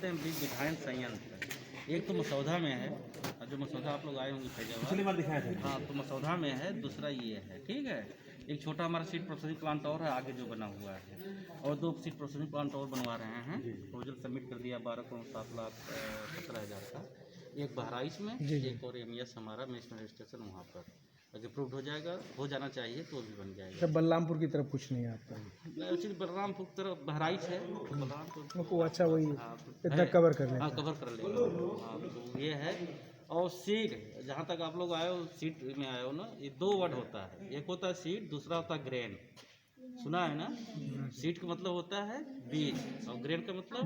बोलते हैं बीज विधायन संयंत्र। एक तो मसौदा में है, और जो मसौदा आप लोग आए होंगे फैजाबाद दिखाया था। हाँ, तो मसौदा में है, दूसरा ये है, ठीक है। एक छोटा हमारा सीड प्रोसेसिंग प्लांट और है आगे जो बना हुआ है, और 2 सीड प्रोसेसिंग प्लांट और बनवा रहे हैं। प्रोजेक्ट सबमिट कर दिया 12,07,17,000 का। एक बहराइच में, एक और MES हमारा नेशनल रजिस्ट्रेशन वहाँ पर अगर अप्रूव्ड हो जाएगा, हो जाना चाहिए तो भी बन जाएगा। सब बलरामपुर की तरफ कुछ नहीं है आपका? एक्चुअली बलरामपुर की तरफ बहराइच है, तो बलरामपुर वो अच्छा वही हाँ, इतना कवर कर लें। हाँ कवर कर लेगा। हाँ, तो ये है। और सीड, जहाँ तक आप लोग आए हो सीड में आए हो ना, ये 2 वर्ड होता है, एक होता है सीड, दूसरा होता है ग्रेन। सुना है ना? सीड का मतलब होता है बीज, और ग्रेन का मतलब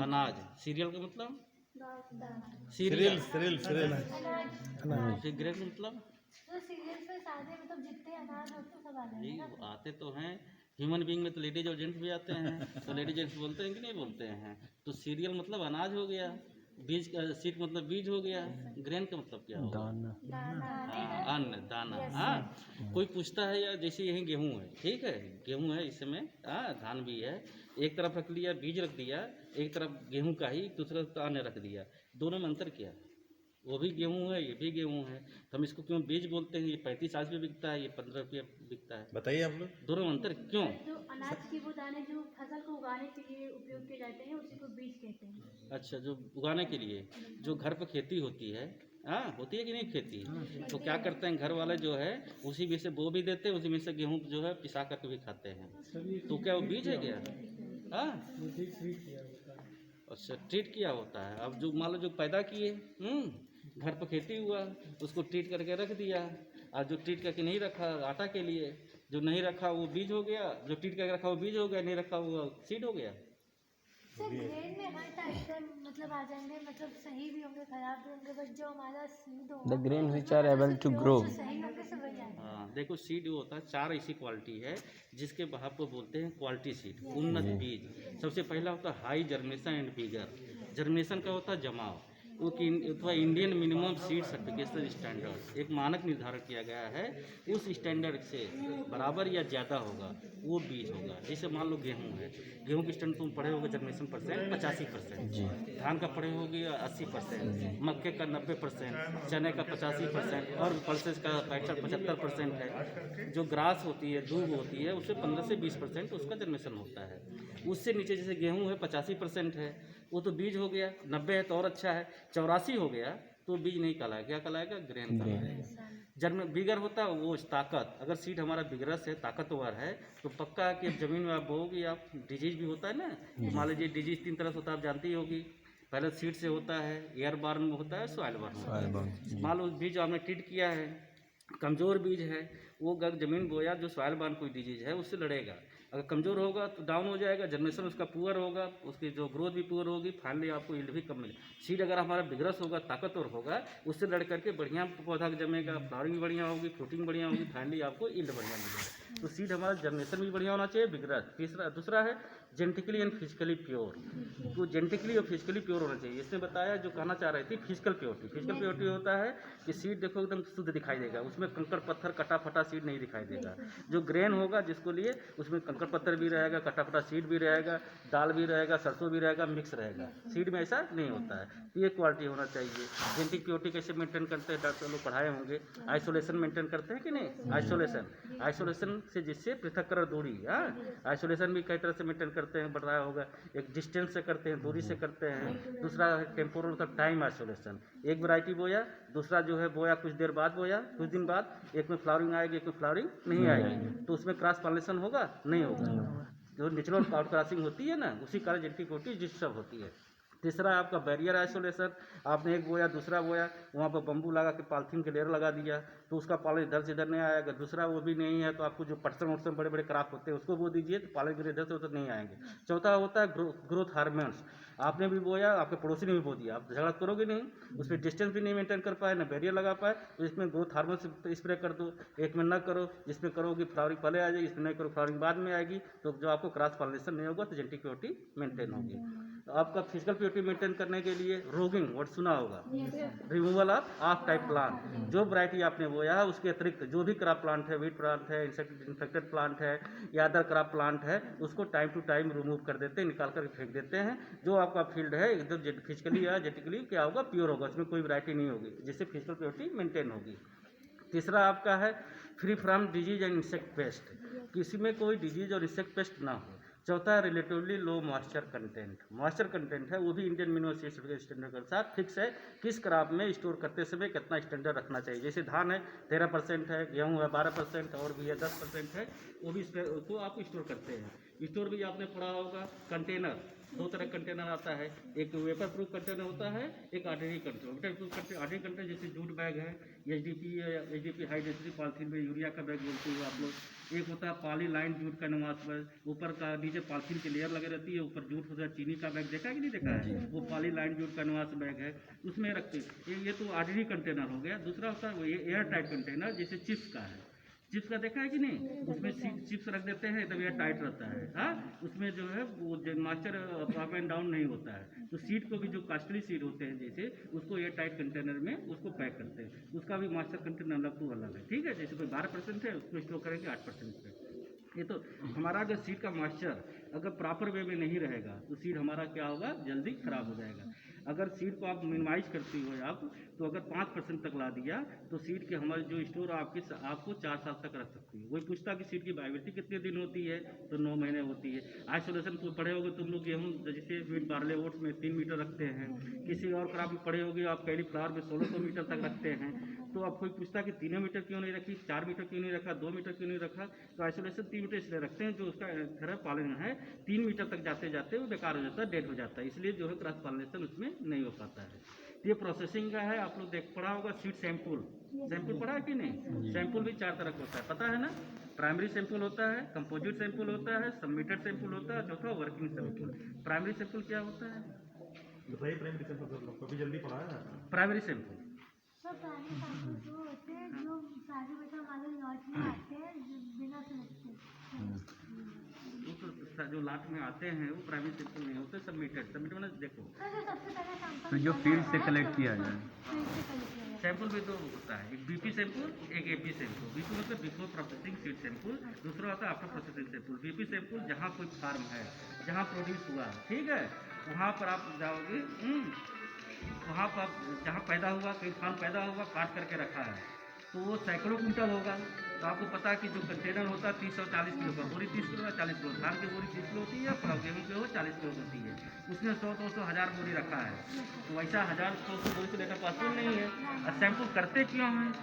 अनाज, सीरियल का मतलब सीरियल, फिर ग्रेन का मतलब तो सीरियल्स में सारे मतलब जितने अनाज होते हैं सब आ जाएंगे ना? आते तो हैं। ह्यूमन बीइंग में तो लेडीज और जेंट्स भी आते हैं, तो लेडीज जेंट्स बोलते हैं कि नहीं बोलते हैं। तो सीरियल मतलब अनाज हो गया, बीज का सीड मतलब बीज हो गया, ग्रेन का मतलब क्या होगा? हाँ, अन्न, दाना। हाँ, कोई पूछता है यार, जैसे यही गेहूँ है, ठीक है, गेहूँ है इस समय, हाँ धान भी है, एक तरफ रख लिया बीज रख दिया, एक तरफ गेहूँ का ही, दूसरा तरफ अन्न रख दिया, दोनों में अंतर क्या? वो भी गेहूँ है, ये भी गेहूँ है, तो हम इसको क्यों बीज बोलते हैं? ये 35 रुपये बिकता है, ये 15 रुपये बिकता है। बताइए आप लोग। दोनों में अंतर क्यों? जो अनाज की वो दाने जो फसल को उगाने के लिए उपयोग किए जाते हैं उसी को बीज कहते हैं। अच्छा, जो उगाने के लिए, जो घर पर खेती होती है, हाँ होती है कि नहीं खेती, तो क्या करते हैं घर वाले जो है उसी में से बो भी देते हैं, उसी में से गेहूँ जो है पिसा करके भी खाते हैं, तो क्या वो बीज है क्या? हाँ, अच्छा ट्रीट किया होता है। अब जो मान लो जो पैदा किए, घर पर खेती हुआ, उसको ट्रीट करके रख दिया, और जो ट्रीट करके नहीं रखा आटा के लिए, जो नहीं रखा वो बीज हो गया, जो ट्रीट करके रखा वो बीज हो गया, नहीं रखा वो सीड हो गया। सर ग्रेन में हर टाइप के मतलब आ जाएंगे, मतलब सही भी होंगे खराब भी होंगे, बट जो हमारा सीड होगा The grain which are able to grow. जो सही होंगे सब वही आएंगे। हाँ देखो, सीड वो होता है 4 ऐसी क्वालिटी है जिसके भाव को बोलते हैं क्वालिटी सीड, उन्नत बीज। सबसे पहला होता है high germination and bigger. Germination का होता है जमाव, वो कि अथवा Indian minimum seed certification standard, एक मानक निर्धारण किया गया है, उस स्टैंडर्ड से बराबर या ज़्यादा होगा वो बीज होगा। जैसे मान लो गेहूँ है, गेहूँ की स्टैंड तुम पढ़े होगे जर्मिनेशन परसेंट 85%, धान का पढ़े होगे 80%, मक्के का 90%, चने का 85%, और पल्सेस का 65-75% है। जो ग्रास होती है, दूब होती है, उससे 15 से 20% उसका जर्मिनेशन होता है। उससे नीचे जैसे गेहूँ है 85% है, वो तो बीज हो गया। 90 है तो और अच्छा है, 84 हो गया तो बीज नहीं कहलाएगा, क्या कहलाएगा? ग्रेन कहलाएगा। जर्म बिगर होता है वो ताकत, अगर सीड हमारा बिगरस है, ताकतवर है, तो पक्का है कि जमीन में आप बोओगे, आप डिजीज भी होता है ना, तो मान लीजिए डिजीज 3 तरह से होता है, आप जानती ही होगी। पहले सीड से होता है, एयरबॉर्न में होता है, सॉइल बॉर्न होता है। मान लो बीज आपने ट्रीट किया है, कमज़ोर बीज है, वो अगर जमीन बोया जो सॉइल बॉर्न कोई डिजीज है उससे लड़ेगा। अगर कमज़ोर होगा तो डाउन हो जाएगा, जर्मिनेशन उसका पुअर होगा, उसकी जो ग्रोथ भी पुअर होगी, फाइनली आपको यील्ड भी कम मिलेगी। सीड अगर हमारा बिगरस होगा, ताकतवर होगा, उससे लड़ करके बढ़िया पौधा जमेगा, फ्लावरिंग बढ़िया होगी, फ्रूटिंग बढ़िया होगी, फाइनली आपको यील्ड बढ़िया मिलेगा। तो सीड हमारा जर्मिनेशन भी बढ़िया होना चाहिए, बिगरस। दूसरा है जेनेटिकली एंड फिजिकली प्योर, तो जेनेटिकली और फिजिकली प्योर होना चाहिए। इसने बताया जो कहना चाह रही थी फिजिकल प्योरिटी। फिजिकल प्योरिटी होता है कि सीड देखो एकदम शुद्ध दिखाई देगा, उसमें कंकड़ पत्थर कटा फटा सीड नहीं दिखाई देगा। जो ग्रेन होगा जिसको लिए, उसमें कंकड़ पत्थर भी रहेगा, कटा फटा सीड भी रहेगा, दाल भी रहेगा, सरसों भी रहेगा, मिक्स रहेगा। सीड में ऐसा नहीं होता है, तो ये क्वालिटी होना चाहिए। जेनेटिक प्योरिटी कैसे मेंटेन करते हैं, डॉक्टर लोग पढ़ाए होंगे। आइसोलेशन मेंटेन करते हैं कि नहीं? आइसोलेशन से जिससे पृथक्करण दूरी, आइसोलेशन भी कई तरह से मेंटेन करते हैं, बताया होगा। एक डिस्टेंस से करते हैं, दूरी से करते हैं। दूसरा टेम्पोरल का टाइम आइसोलेशन, एक वैरायटी बोया, दूसरा जो है बोया कुछ देर बाद बोया, कुछ दिन बाद, एक में फ्लावरिंग आएगी, एक में फ्लावरिंग नहीं आएगी, तो उसमें क्रॉस पॉलिनेशन होगा नहीं होगा। जो नेचुरल आउट क्रॉसिंग होती है ना, उसी कारण जेनेटिक प्योरिटी जिस सब होती है। तीसरा है आपका बैरियर आइसोलेशन, आपने एक बोया दूसरा बोया, वहाँ पर बम्बू लगा के पॉलीथीन के लेयर लगा दिया, तो उसका पॉलन इधर से इधर नहीं आएगा। दूसरा वो भी नहीं है तो आपको जो पटसन वटसन बड़े बड़े क्रॉप होते हैं उसको बो दीजिए, तो पॉलन गिर इधर से उधर नहीं आएंगे। चौथा होता है ग्रोथ हार्मोन्स, आपने भी बोया, आपके पड़ोसी ने भी बो दिया, आप झगड़ा करोगे नहीं, उसमें डिस्टेंस भी नहीं मेंटेन कर पाए, ना बैरियर लगा पाए, तो इसमें ग्रोथ हार्मोन स्प्रे कर दो। एक में न करो, जिसमें करोगे फ्लावरिंग पहले आ जाएगी, इसमें नहीं करो फ्लावरिंग बाद में आएगी, तो जो आपको क्रॉस पॉलिनेशन नहीं होगा तो जेनेटिक प्योरिटी मेंटेन होगी। आपका फिजिकल प्योरिटी मेंटेन करने के लिए रोगिंग वर्ड सुना होगा, रिमूवल ऑफ टाइप प्लांट। जो वैरायटी आपने बोया है उसके अतिरिक्त जो भी क्रॉप प्लांट है, वीट प्लांट है, इन्फेक्टेड प्लांट है या अदर क्रॉप प्लांट है, उसको टाइम टू टाइम रिमूव कर देते हैं, निकाल कर फेंक देते हैं। जो आपका फील्ड है एकदम फिजिकली या जेनेटिकली क्या होगा, प्योर होगा, उसमें कोई वैरायटी नहीं होगी, जिससे फिजिकल प्योरिटी मेंटेन होगी। तीसरा आपका है free from disease and insect pest, किसी में कोई डिजीज और इंसेक्ट पेस्ट ना हो। चौथा है relatively low moisture content. Moisture content है वो भी इंडियन मिनरल सीड्स के स्टैंडर्ड के अनुसार फिक्स है, किस क्रॉप में स्टोर करते समय कितना स्टैंडर्ड रखना चाहिए। जैसे धान है 13% है, गेहूँ है 12% और भी है 10% है, वो भी उसको आप स्टोर करते हैं। स्टोर भी आपने पढ़ा होगा, कंटेनर दो तरह कंटेनर आता है, एक वेपर प्रूफ कंटेनर होता है, एक ऑर्डिनरी कंटेनर। ऑर्डिनरी कंटेनर जैसे जूट बैग है, एचडीपी हाई डेंसिटी पॉलिथीन में यूरिया का बैग बोलते हो आप लोग। एक होता है पॉली लाइन जूट का नवास बैग, ऊपर का नीचे पॉलिथीन की लेयर लगी रहती है, ऊपर जूट होता है, चीनी का बैग देखा है कि नहीं देखा है, वो पॉली लाइन जूट का नवास बैग है, उसमें रखते हैं। ये तो ऑर्डिनरी कंटेनर हो गया। दूसरा होता है एयर टाइट कंटेनर, जैसे चिप्स का है, चिप्स का देखा है कि नहीं, उसमें चिप्स रख देते हैं एकदम एयर टाइट रहता है। हाँ, उसमें जो है वो मॉइस्चर अप एंड डाउन नहीं होता है। तो सीड को भी जो कास्टली सीड होते हैं जैसे, उसको एयर टाइट कंटेनर में उसको पैक करते हैं, उसका भी मॉइस्चर कंटेनर अलग तो अलग है, ठीक है। जैसे कोई 12% है उसको स्टोर करेंगे 8% पे। ये तो हमारा अगर सीड का मॉइस्चर अगर प्रॉपर वे में नहीं रहेगा तो सीड हमारा क्या होगा, जल्दी खराब हो जाएगा। अगर सीड को आप मिनिमाइज करती हो आप, तो अगर 5% तक ला दिया तो सीड के हमारे जो स्टोर आपको 4 साल तक रख सकती है। वही पूछता कि सीड की वाइबिलिटी कितने दिन होती है, तो 9 महीने होती है। आइसोलेशन को पढ़े होगे तुम लोग, गेहूँ जैसे वीट बार्ले ओट्स में 3 मीटर रखते हैं, किसी और क्रॉप में पढ़े होगे आप कैलीफ्लावर में 1600 मीटर तक रखते हैं। तो अब कोई पूछता कि 3 मीटर क्यों नहीं रखी, 4 मीटर क्यों नहीं रखा, 2 मीटर क्यों नहीं रखा, तो आइसोलेशन 3 मीटर इसलिए रखते हैं, जो उसका घर पॉलिन है 3 मीटर तक जाते जाते वो बेकार हो जाता है, डेड हो जाता है, इसलिए जो है क्रॉस पॉलिनेशन उसमें नहीं हो पाता है। ये प्रोसेसिंग का है, आप लोग देख पढ़ा होगा सीड सैंपल पढ़ा है कि नहीं। सैंपल भी 4 तरह का होता है, पता है ना। प्राइमरी सैंपल होता है, कंपोजिट सैंपल होता है, सबमिटेड सैंपल होता है, चौथा वर्किंग सैंपल। प्राइमरी सैंपल क्या होता है, बताइए। प्राइमरी सैंपल सब लोग कभी जल्दी पढ़ा है। प्राइमरी सैंपल सब प्राइमरी सैंपल जो होते हैं, जो सारे मतलब हमारे लॉट में आते हैं बिना सिलेक्टेड, जो लाट में आते हैं वो प्राइमरी सैंपल नहीं होते, सबमिटेड मैंने देखो। सबसे पहले सैंपल तो जो फील्ड से कलेक्ट किया जाए, फील्ड से कलेक्ट किया जाए। सैंपल भी दो होता है, एक बीपी सैंपल, एक एपी सैंपल। बीपी मतलब बिफोर प्रोसेसिंग सीड सैंपल, दूसरा होता है after processing sample. BP sample जहाँ कोई फार्म है, जहाँ प्रोड्यूस हुआ, ठीक है, वहाँ पर आप जाओगे, वहाँ पर जहाँ पैदा हुआ, कोई फार्म पैदा हुआ, काट करके रखा है, तो वो सैकड़ों कुंटल होगा। तो आपको पता है कि जो कंटेनर होता है 30 और 40 किलो का, बोरी 30 किलो या 40 किलो, धान की बोरी 30 किलो होती है, गेहूँ की हो 40 किलो होती है, उसमें 100-200 हज़ार बोरी रखा है। तो वैसा 1000-100 बोरी से लेकर पॉसिबल नहीं है। और सैंपल करते क्यों हैं,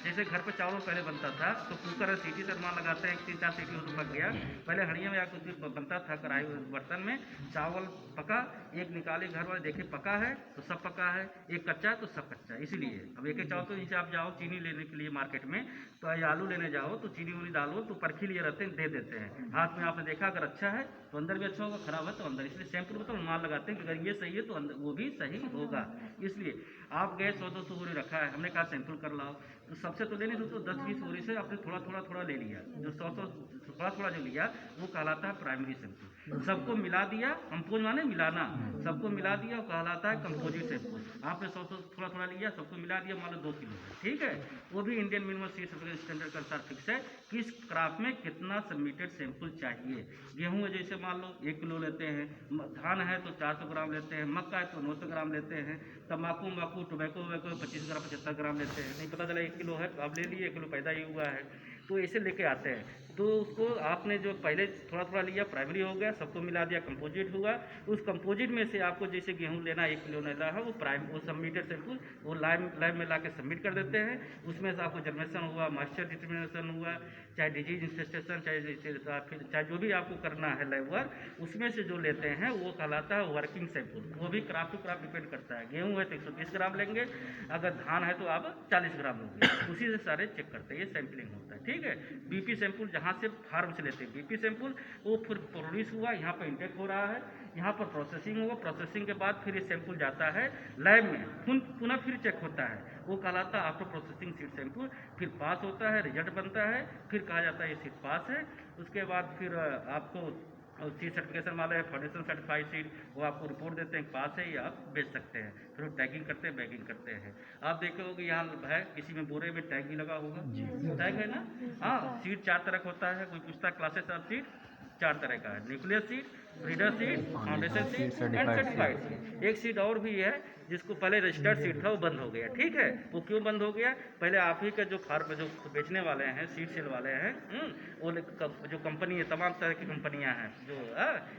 जैसे घर पे चावल पहले बनता था तो कुकर और सीटी से मार लगाते हैं, 3-4 सीटी उसमें पक गया। पहले हड़िया में या कुछ बनता था, कढ़ाई बर्तन में चावल पका, एक निकाले घर वाले देखे पका है तो सब पका है, एक कच्चा है तो सब कच्चा है। इसलिए अब एक चावल तो जैसे आप जाओ चीनी लेने के लिए मार्केट में, तो या आलू लेने जाओ तो चीनी उनी डालो तो परखी लिए रहते हैं, दे देते हैं हाथ में। आपने देखा अगर अच्छा है तो अंदर भी अच्छा होगा, खराब है तो अंदर। इसलिए सैंपल में तो अनुमान लगाते हैं कि अगर ये सही है तो अंदर वो भी सही होगा। इसलिए आप गए 100-200 बोरी रखा है, हमने कहा सैंपल कर लाओ, तो सबसे तो लेने तो 10-20 बोरी से आपने थोड़ा ले लिया, जो 100 थोड़ा जो लिया वो कहलाता है प्राइमरी सैंपल। सबको मिला दिया, कंपोज माने मिलाना, सबको मिला दिया वो कहलाता है कंपोजिट सैंपल। आपने 100 थोड़ा लिया, सबको मिला दिया, मान लो 2 किलो है, ठीक है। वो भी इंडियन मिनिमम सीड स्टैंडर्ड के अनुसार फिक्स है, किस क्रॉप में कितना सबमिटेड सैंपल चाहिए। गेहूँ है जैसे मान लो 1 किलो लेते हैं, धान है तो 400 ग्राम लेते हैं, मक्का है तो 900 ग्राम लेते हैं, तम्बाकू टोबैको 25 ग्राम 75 ग्राम लेते हैं। नहीं पता चला 1 किलो है तो अब ले लिए, 1 किलो पैदा ही हुआ है, तो ऐसे लेके आते हैं। तो उसको आपने जो पहले थोड़ा लिया प्राइमरी हो गया, सबको मिला दिया कंपोजिट हुआ। उस कंपोजिट में से आपको जैसे गेहूं लेना 1 किलो लेना है, वो सबमिटेड सैंपल वो लैब में ला के सबमिट कर देते हैं। उसमें से आपको जर्मिनेशन हुआ, मॉइस्चर डिटर्मिनेशन हुआ, चाहे डिजीज इन्फेस्टेशन, चाहे जो भी आपको करना है लैब वर्क, उसमें से जो लेते हैं वो कहलाता है वर्किंग सैंपल। वो भी क्रॉप टू क्रॉप डिपेंड करता है। गेहूँ है तो 120 ग्राम लेंगे, अगर धान है तो आप 40 ग्राम लोगे, उसी से सारे चेक करते हैं, ये सैंपलिंग होता है, ठीक है। बीपी सैंपल जहाँ से फार्म से लेते हैं, बीपी सैंपल वो फिर प्रोड्यूस हुआ, यहाँ पर इंटेक हो रहा है, यहाँ पर प्रोसेसिंग होगा, प्रोसेसिंग के बाद फिर ये सैंपल जाता है लैब में, पुनः फिर चेक होता है, वो कहलाता है आफ्टर प्रोसेसिंग सीड सैंपल। फिर पास होता है, रिजल्ट बनता है, फिर कहा जाता है ये सीड पास है। उसके बाद फिर आपको और सीड सर्टिफिकेशन वाले हैं फाउंडेशन सर्टिफाइड सीड, वो आपको रिपोर्ट देते हैं पास है, या आप बेच सकते हैं। फिर वो टैगिंग करते हैं, बैगिंग करते हैं। आप देखे होगे यहाँ है किसी में बोरे में टैग भी लगा होगा, टैग है ना। हाँ, सीड 4 तरह का होता है। कोई पूछता है क्लासेस ऑफ सीड, 4 तरह का है, nuclear seed, breeder seed, foundation seed and certified seed. एक सीड और भी है जिसको पहले रजिस्टर्ड सीड था, वो बंद हो गया। ठीक है, वो क्यों बंद हो गया? पहले आप ही का जो फार्म जो बेचने वाले हैं, सीड सेल वाले हैं, वो जो कंपनी है, तमाम तरह की कंपनियां हैं जो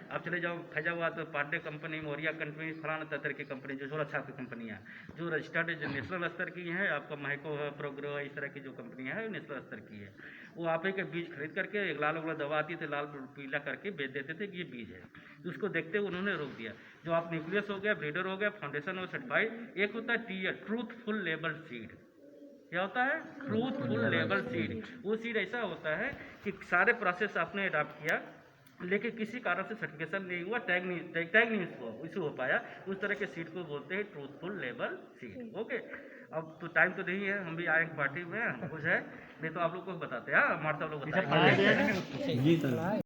आप चले जाओ फैजाबाद पांडे कंपनी, मौर्या कंपनी, फलाना तरह की कंपनी, जो अच्छा की कंपनियाँ जो रजिस्टर्ड जो नेशनल स्तर की हैं, आपका महको है, प्रोग्रो है, इस तरह की जो कंपनियाँ हैं नेशनल स्तर की है, वो आप ही के बीज खरीद करके एक लाल वाला दवा आती थी, लाल पीला करके बेच देते थे कि ये बीज है। तो उसको देखते हुए उन्होंने रोक दिया। जो आप न्यूक्लियस हो गया, ब्रीडर हो गया, फाउंडेशन और सर्टिफाइड, एक होता है टीयर, ट्रूथफुल लेबल सीड। क्या होता है? Truthful label seed. वो सीड ऐसा होता है कि सारे प्रोसेस आपने अडॉप्ट किया, लेकिन किसी कारण से सर्टिफिकेशन नहीं हुआ, टैग नहीं इशू हो पाया, उस तरह के सीड को बोलते हैं ट्रूथफुल लेबल सीड। ओके, अब तो टाइम तो नहीं है, हम भी आए पार्टी में, कुछ है नहीं तो आप लोग को बताते हैं। हाँ, हमारे सब लोग बताते हैं। जी सर।